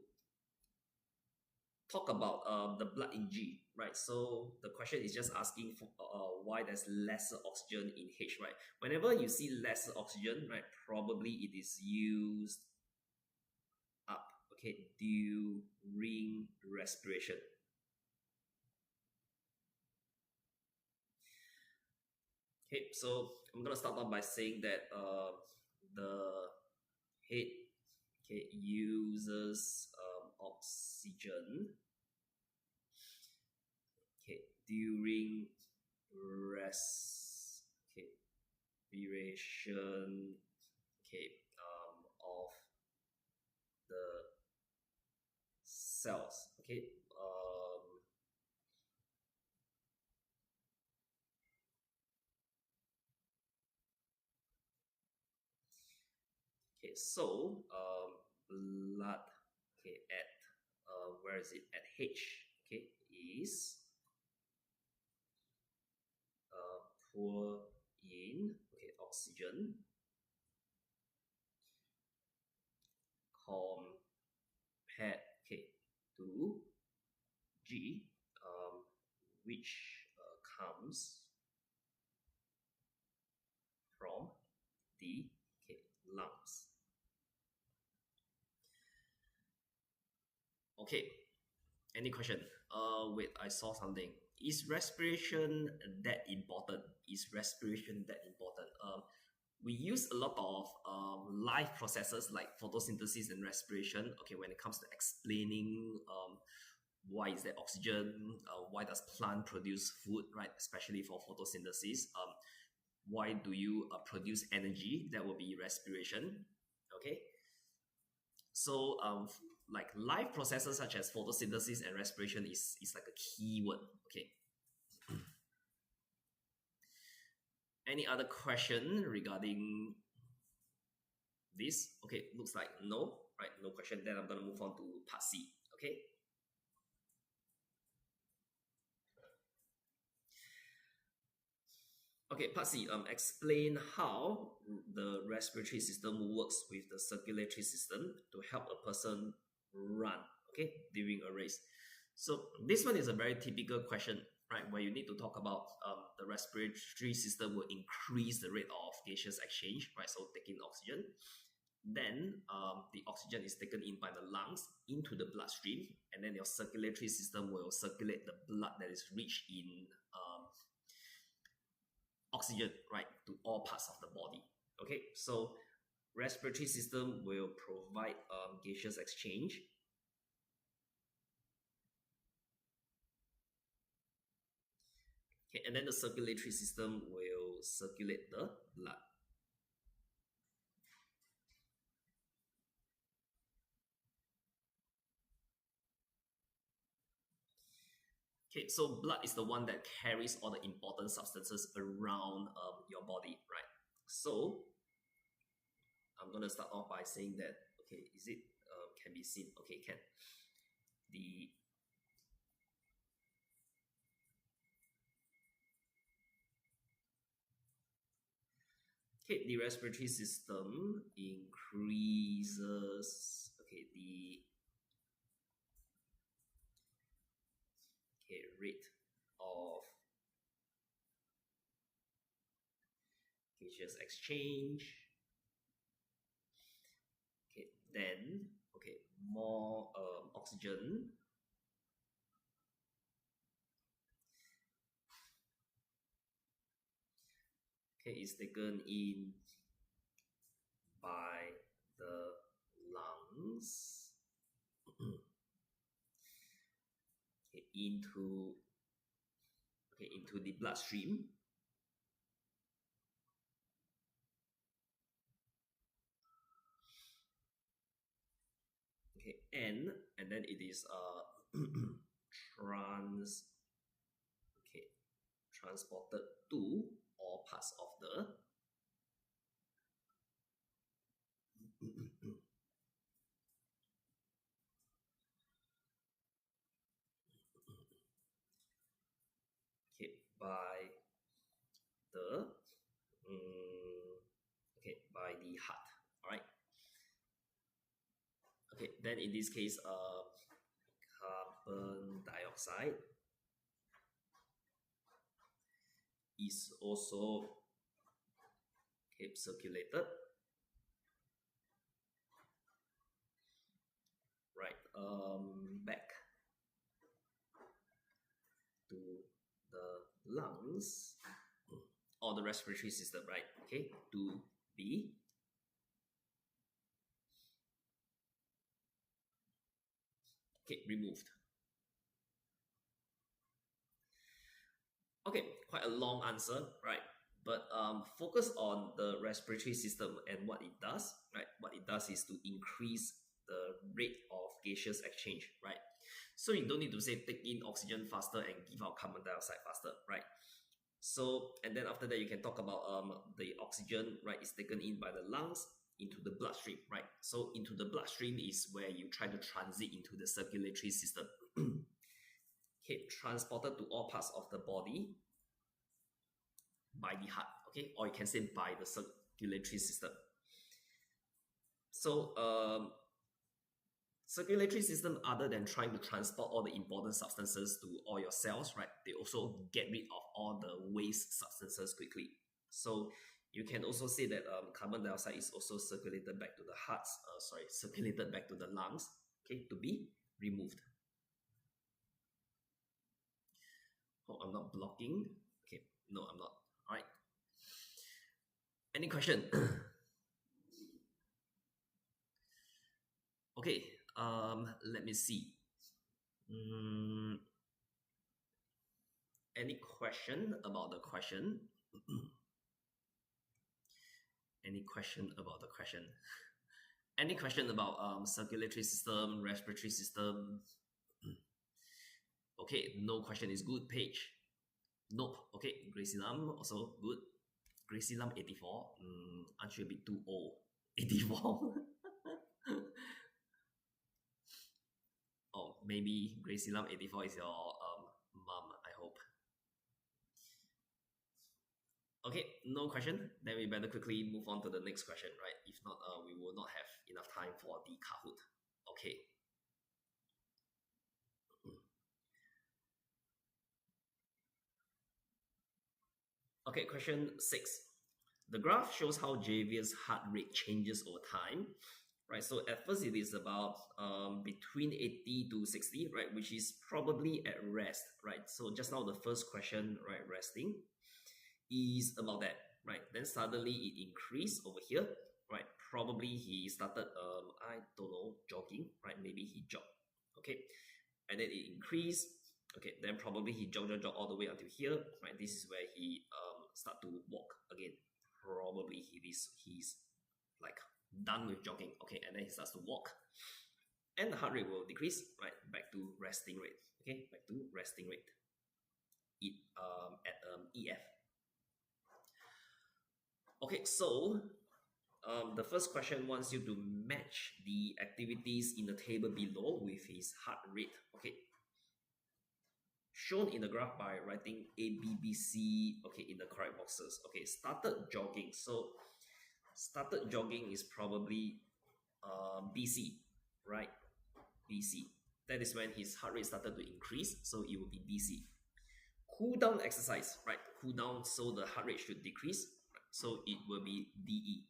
talk about the blood in G, right? So the question is just asking for why there's lesser oxygen in H, right? Whenever you see lesser oxygen, right, probably it is used up, okay, during respiration. Okay, so I'm gonna start off by saying that the head, okay, uses oxygen, okay, during respiration, okay, of the cells, okay. Okay, so blood, okay, at where is it, at H, okay, is poor in, okay, oxygen compared, okay, to G, which comes from the, okay, lungs. Okay, any question? Wait, I saw something. Is respiration that important? Is respiration that important? We use a lot of live processes like photosynthesis and respiration. Okay, when it comes to explaining why is there oxygen, why does plant produce food, right? Especially for photosynthesis. Why do you produce energy? That will be respiration. Okay. So like live processes such as photosynthesis and respiration is like a keyword. Okay. Any other question regarding this? Okay, looks like no. Right, no question. Then I'm gonna move on to part C. Okay. Okay, part C. Explain how the respiratory system works with the circulatory system to help a person run. Okay, during a race. So this one is a very typical question, right? Where you need to talk about the respiratory system will increase the rate of gaseous exchange, right? So taking oxygen. Then the oxygen is taken in by the lungs into the bloodstream, and then your circulatory system will circulate the blood that is rich in oxygen, right, to all parts of the body. Okay, so respiratory system will provide gaseous exchange. Okay, and then the circulatory system will circulate the blood. Okay, so blood is the one that carries all the important substances around your body, right? So I'm going to start off by saying that, okay, is it can be seen? Okay, can. The Okay, the respiratory system increases, the rate of gaseous exchange. Okay, then more oxygen is taken in by the lungs into the bloodstream. And then it is transported to all parts of the by the by the heart. All right. Then in this case, carbon dioxide is also circulated. Right, back to the lungs or the respiratory system, right? To be removed. Quite a long answer, right? But focus on the respiratory system and what it does, right? What it does is to increase the rate of gaseous exchange, right? So you don't need to say take in oxygen faster and give out carbon dioxide faster, right? So, and then after that, you can talk about the oxygen, right, is taken in by the lungs into the bloodstream, right? So into the bloodstream is where you try to transit into the circulatory system. Transported to all parts of the body by the heart, or you can say by the circulatory system. So circulatory system, other than trying to transport all the important substances to all your cells, right, they also get rid of all the waste substances quickly. So you can also say that carbon dioxide is also circulated back to the hearts, circulated back to the lungs, to be removed. Oh, I'm not blocking. No, I'm not. All right. Any question? Let me see. Any question about the question? Any question about the question? Any question about circulatory system, respiratory system? No question is good. Page. Nope. Gracie Lam also good. Gracie Lam 84. Aren't you a bit too old? 84. Oh, maybe Gracie Lam 84 is your mom, I hope. No question. Then we better quickly move on to the next question, right? If not, we will not have enough time for the Kahoot. Question 6. The graph shows how Javier's heart rate changes over time, right? So at first it is about between 80 to 60, right? Which is probably at rest, right? So just now the first question, right, resting, is about that, right? Then suddenly it increased over here, right? Probably he started, I don't know, jogging, right? Maybe he jogged, and then it increased, then probably he jog all the way until here, right? This is where he start to walk again. Probably he's like done with jogging, and then he starts to walk, and the heart rate will decrease, right, back to resting rate, back to resting rate. It at EF. So the first question wants you to match the activities in the table below with his heart rate. Shown in the graph by writing A, B, B, C, in the correct boxes. Started jogging. So started jogging is probably BC, right? BC. That is when his heart rate started to increase, so it will be BC. Cool down exercise, right? Cool down, so the heart rate should decrease, right? So it will be DE.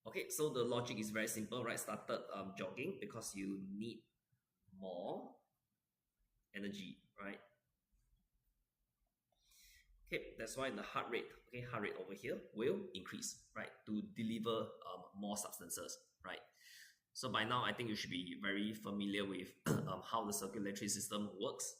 Okay, so the logic is very simple, right? Started jogging because you need more energy, right? Okay, that's why the heart rate, okay, heart rate over here will increase, right, to deliver more substances, right? So by now, I think you should be very familiar with how the circulatory system works.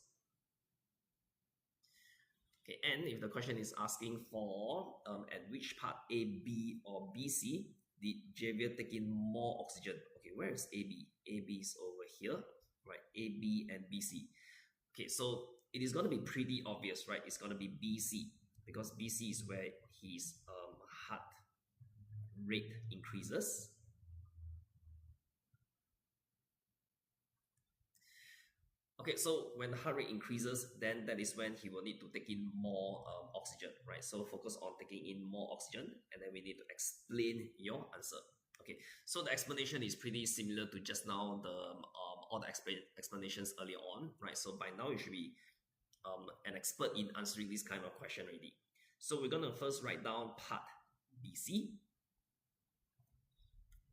Okay, and if the question is asking for at which part A, B, or BC did Javier take in more oxygen? Okay, where is AB? AB is over here, right? AB and BC. Okay, so it is going to be pretty obvious, right? It's going to be BC because BC is where his heart rate increases. Okay, so when the heart rate increases, then that is when he will need to take in more oxygen, right? So focus on taking in more oxygen, and then we need to explain your answer. Okay, so the explanation is pretty similar to just now, the all the explanations earlier on, right? So by now you should be an expert in answering this kind of question already. So we're gonna first write down part BC,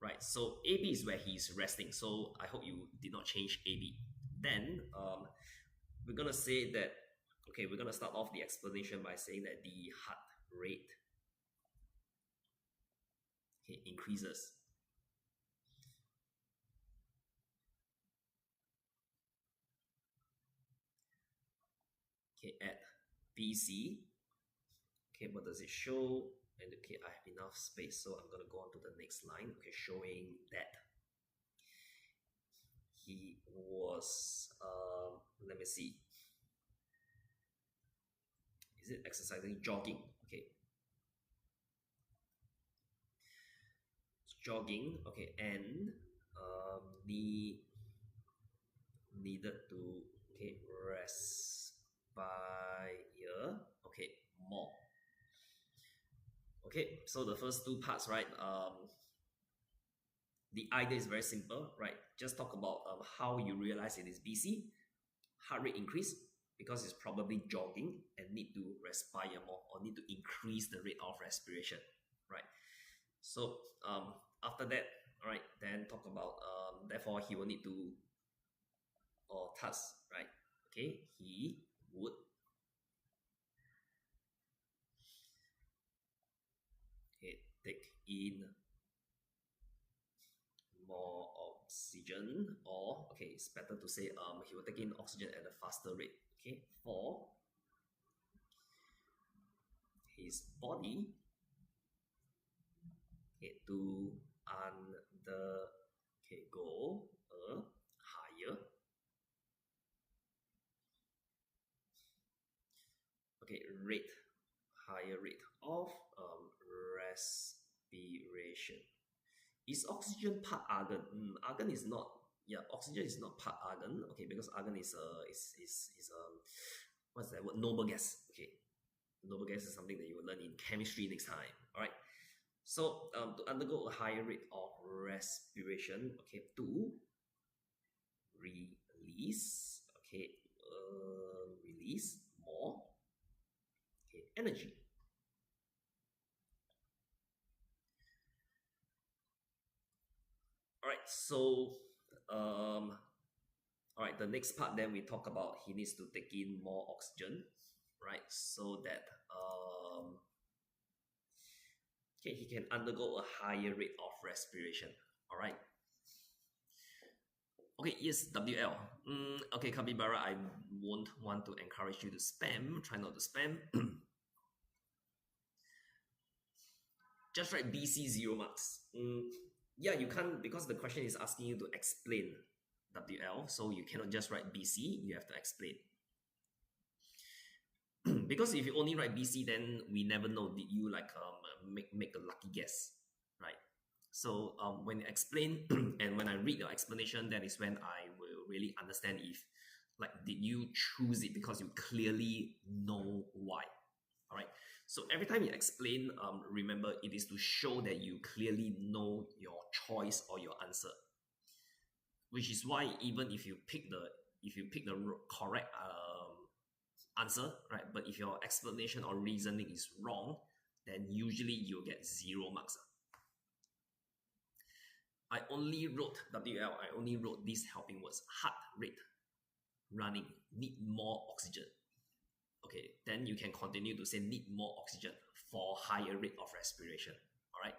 right? So AB is where he's resting. So I hope you did not change AB. Then we're gonna say that, okay, we're gonna start off the explanation by saying that the heart rate, okay, increases. Okay, at BC, okay, what does it show? And okay, I have enough space, so I'm gonna go on to the next line. Okay, showing that he was let me see, is it exercising, jogging? Okay, it's jogging, okay, and needed to, okay, respire, okay, more. Okay, so the first two parts, right, the idea is very simple, right? Just talk about how you realize it is BC. Heart rate increase because it's probably jogging and need to respire more, or need to increase the rate of respiration, right? So after that, right, then talk about therefore he will need to, or thus, right? Okay, he would, okay, take in more oxygen, or okay, it's better to say he will take in oxygen at a faster rate, okay, for his body, okay, to undergo a higher, okay, higher rate of respiration. Is oxygen part argon? Argon is not. Yeah, oxygen is not part argon. Okay, because argon is what's that word? Noble gas. Okay, noble gas is something that you will learn in chemistry next time. All right. So to undergo a higher rate of respiration, okay, to release, okay, release more, okay, energy. All right, so all right, the next part then we talk about he needs to take in more oxygen, right? So that okay, he can undergo a higher rate of respiration. All right. Okay, yes, WL. Okay, Capybara, I won't want to encourage you to spam. Try not to spam. Just write BC 0 marks. Yeah, you can't, because the question is asking you to explain WL, so you cannot just write BC, you have to explain. Because if you only write BC, then we never know, did you like make a lucky guess, right? So when you explain and when I read your explanation, that is when I will really understand if, like, did you choose it because you clearly know why. All right, So every time you explain, remember it is to show that you clearly know your choice or your answer. Which is why even if you pick the correct answer, right? But if your explanation or reasoning is wrong, then usually you'll get 0 marks. I only wrote WL. I only wrote these helping words: heart rate, running, need more oxygen. Okay, then you can continue to say need more oxygen for higher rate of respiration. All right.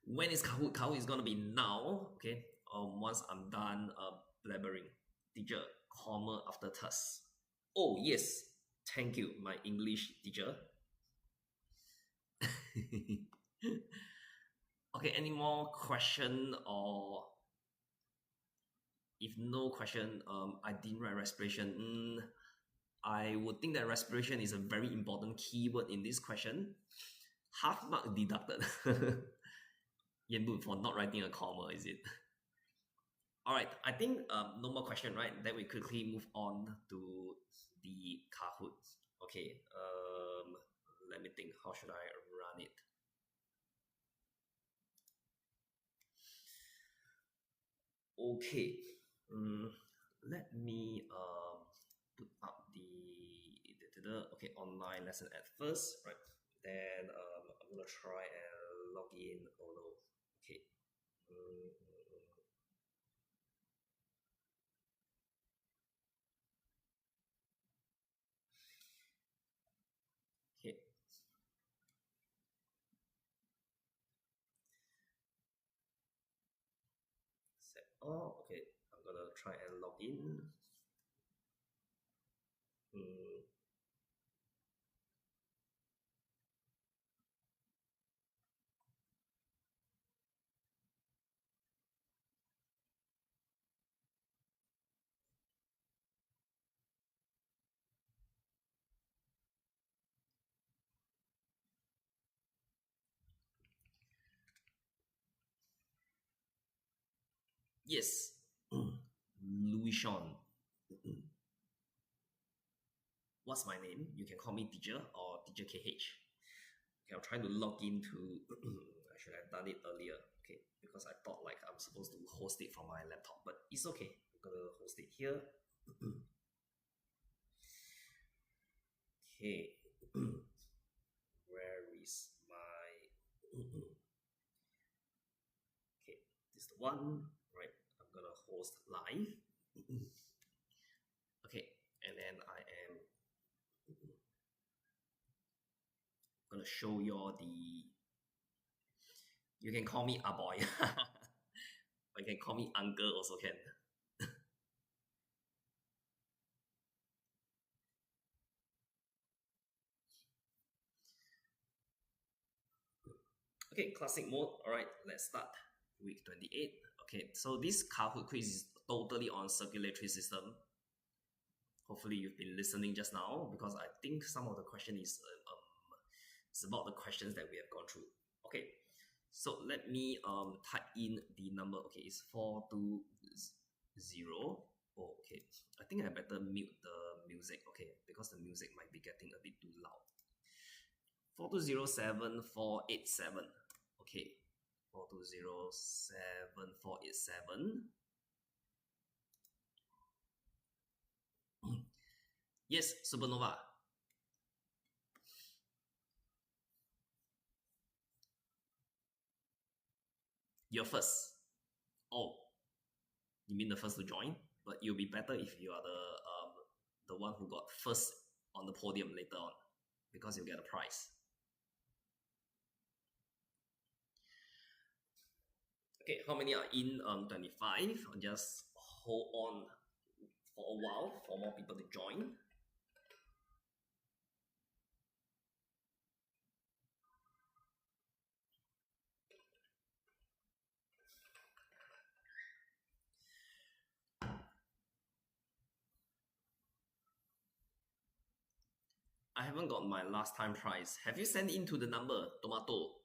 When is Kahoot? Kahoot is gonna be now. Okay. Once I'm done blabbering. Teacher, comma after thus. Oh yes, thank you, my English teacher. Okay, any more question? Or if no question, I didn't write respiration. I would think that respiration is a very important keyword in this question. Half mark deducted. Yanbu for not writing a comma, is it? All right, I think no more question, right? Then we quickly move on to the Kahoot. Okay, let me think. How should I run it? Okay, let me put up the okay online lesson at first, right? Then I'm gonna try and log in. Oh no, okay. Okay. Set. Oh, okay. I'm gonna try and log in. Yes, Louis Sean. What's my name? You can call me teacher or teacher KH. Okay, I'm trying to log into. I should have done it earlier. Okay, because I thought like I'm supposed to host it from my laptop, but it's okay. I'm gonna host it here. Okay, where is my? Okay, this is the one. Right, I'm gonna host live. Okay, and then I am gonna show you the. You can call me Aboy. Or you can call me uncle also can. Okay, classic mode. All right, let's start. Week 28. Okay, so this Kahoot quiz is totally on circulatory system. Hopefully you've been listening just now, because I think some of the question is it's about the questions that we have gone through. Okay, so let me type in the number. Okay, it's 420. Oh, okay. I think I better mute the music. Okay, because the music might be getting a bit too loud. 4207487. Okay, 4207487. Yes, Supernova. You're first. Oh, you mean the first to join? But it'll be better if you are the one who got first on the podium later on, because you get a prize. Okay, how many are in 25? Just hold on for a while for more people to join. I haven't got my last time prize. Have you sent in to the number, Tomato?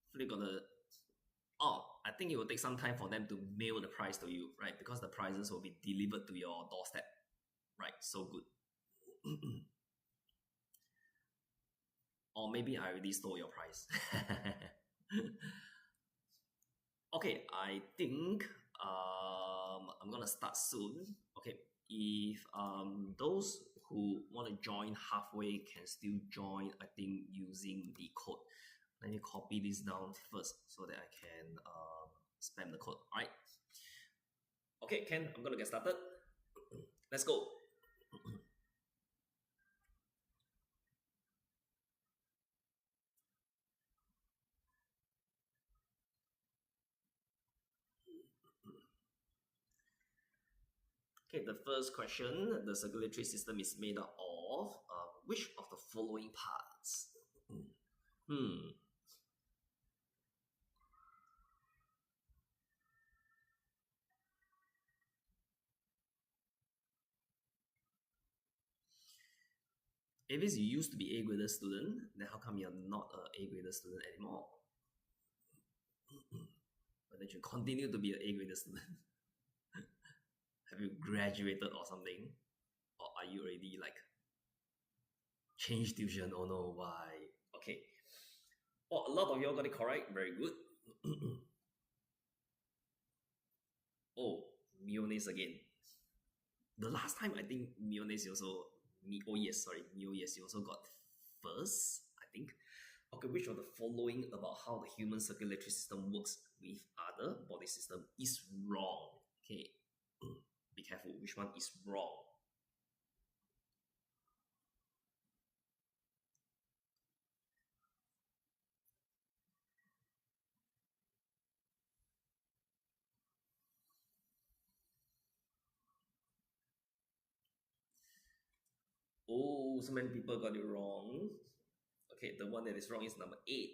Hopefully got the. Oh, I think it will take some time for them to mail the price to you, right? Because the prices will be delivered to your doorstep, right? So good. Or maybe I already stole your price. Okay, I think I'm gonna start soon. Okay, if those who want to join halfway can still join, I think using the code. Let me copy this down first so that I can spam the code. All right. Okay, Ken, I'm gonna get started. Let's go. Okay, the first question, the circulatory system is made up of which of the following parts? Hmm. If it's you used to be A-graded student, then how come you're not a A-graded student anymore? But then you continue to be an A-graded student. Have you graduated or something? Or are you already like changed tuition? Oh no, why? Okay. Oh, a lot of you all got it correct. Very good. Oh, mayonnaise again. The last time I think mayonnaise also mayonnaise you also got first, I think. Okay, which of the following about how the human circulatory system works with other body system is wrong? Okay, be careful. Which one is wrong? Oh, so many people got it wrong. Okay, the one that is wrong is number 8.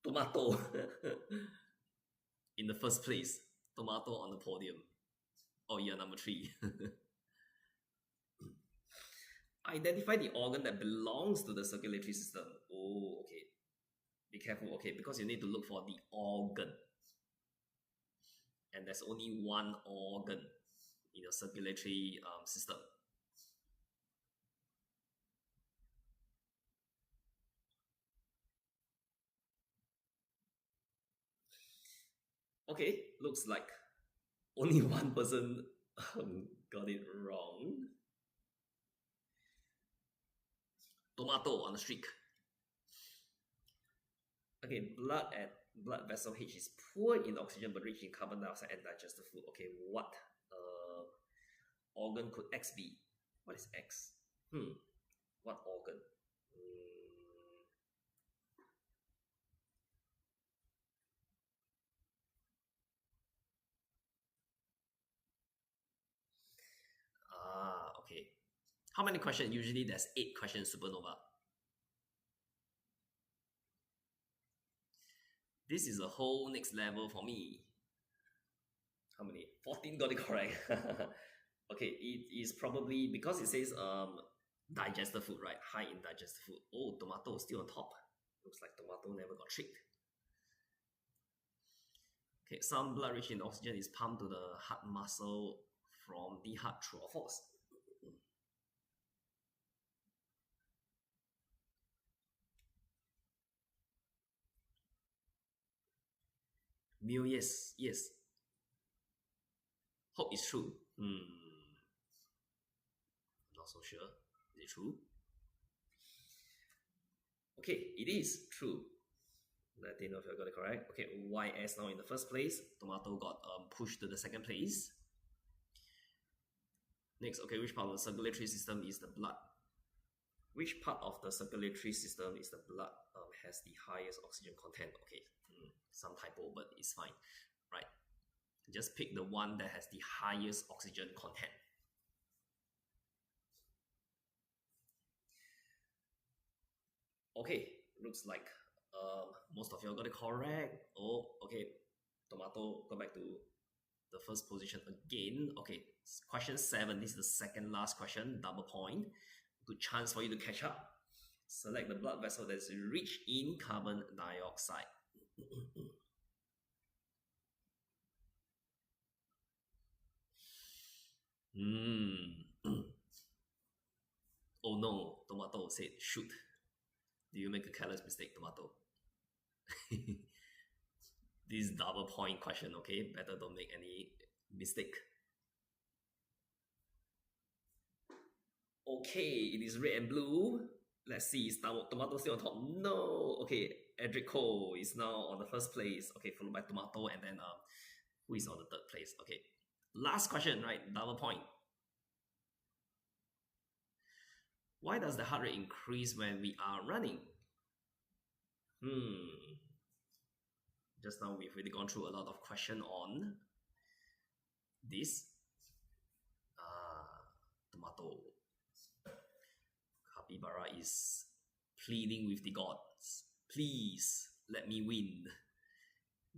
Tomato. In the first place, tomato on the podium. Oh, yeah, number 3. Identify the organ that belongs to the circulatory system. Oh, okay. Be careful, okay, because you need to look for the organ. And there's only one organ in your circulatory system. Okay, looks like only one person got it wrong. Tomato on the streak. Okay, blood vessel H is poor in oxygen but rich in carbon dioxide and digested food. Okay, what organ could X be? What is X? What organ? Okay. How many questions? Usually there's 8 questions supernova. This is a whole next level for me. How many? 14 got it correct. Okay, it is probably because it says digested food, right? High in digested food. Oh, tomato still on top. Looks like tomato never got tricked. Okay, some blood rich in oxygen is pumped to the heart muscle from the heart through a force. Meal, yes. Hope it's true. Not so sure. Is it true? Okay, it is true. Let me know if I got it correct. Okay, YS now in the first place. Tomato got pushed to the second place. Next, okay, which part of the circulatory system is the blood? Which part of the circulatory system is the blood has the highest oxygen content? Okay, some typo, but it's fine, right? Just pick the one that has the highest oxygen content. Okay, looks like most of you got it correct. Oh, okay. Tomato, go back to the first position again. Okay, question 7. This is the second last question, double point. Good chance for you to catch up. Select the blood vessel that's rich in carbon dioxide. Oh no, Tomato said, shoot. Do you make a careless mistake, Tomato? This double point question, okay? Better don't make any mistake. Okay, it is red and blue. Let's see, is Tomato still on top? No. Okay, Edric Cole is now on the first place. Okay, followed by Tomato, and then who is on the third place? Okay, last question, right? Double point. Why does the heart rate increase when we are running? Just now we've already gone through a lot of question on this. Tomato. Capybara is pleading with the gods. Please let me win.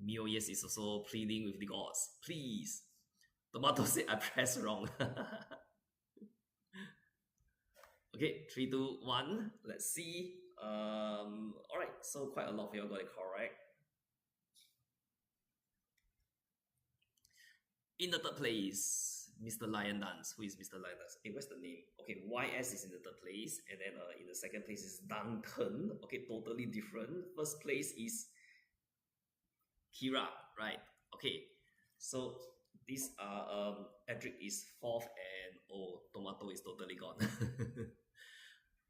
Mioyes is also pleading with the gods. Please. Tomato said I pressed wrong. Okay, 3, 2, 1. Let's see. Alright, so quite a lot of you got it correct. In the third place, Mr. Lion Dance. Who is Mr. Lion Dance? Hey, what's the name? Okay, YS is in the third place, and then in the second place is Duncan. Okay, totally different. First place is Kira, right? Okay, so these are Edric is fourth, and Tomato is totally gone.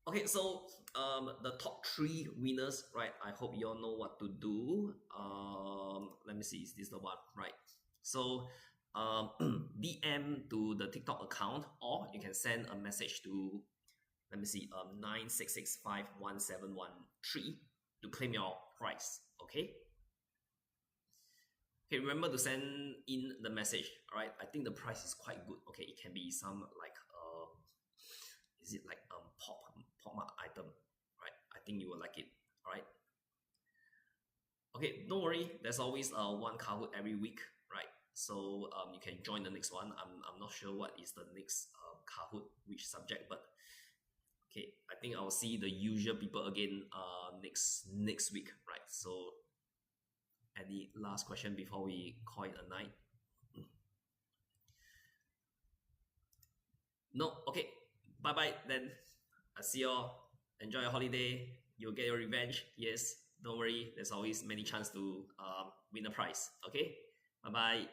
Okay, so the top 3 winners, right? I hope you all know what to do. Let me see, is this the one? Right. So DM to the TikTok account, or you can send a message to, let me see, 96651713 to claim your prize. Okay. Okay, remember to send in the message. All right, I think the price is quite good. Okay, it can be some like is it like pop mart item, right? I think you will like it. All right. Okay, don't worry. There's always one Kahoot every week, right? So you can join the next one. I'm not sure what is the next Kahoot, which subject, but okay, I think I'll see the usual people again next week, right? So any last question before we call it a night? No? Okay. Bye-bye then. I'll see you all. Enjoy your holiday. You'll get your revenge. Yes. Don't worry. There's always many chance to win a prize. Okay? Bye-bye.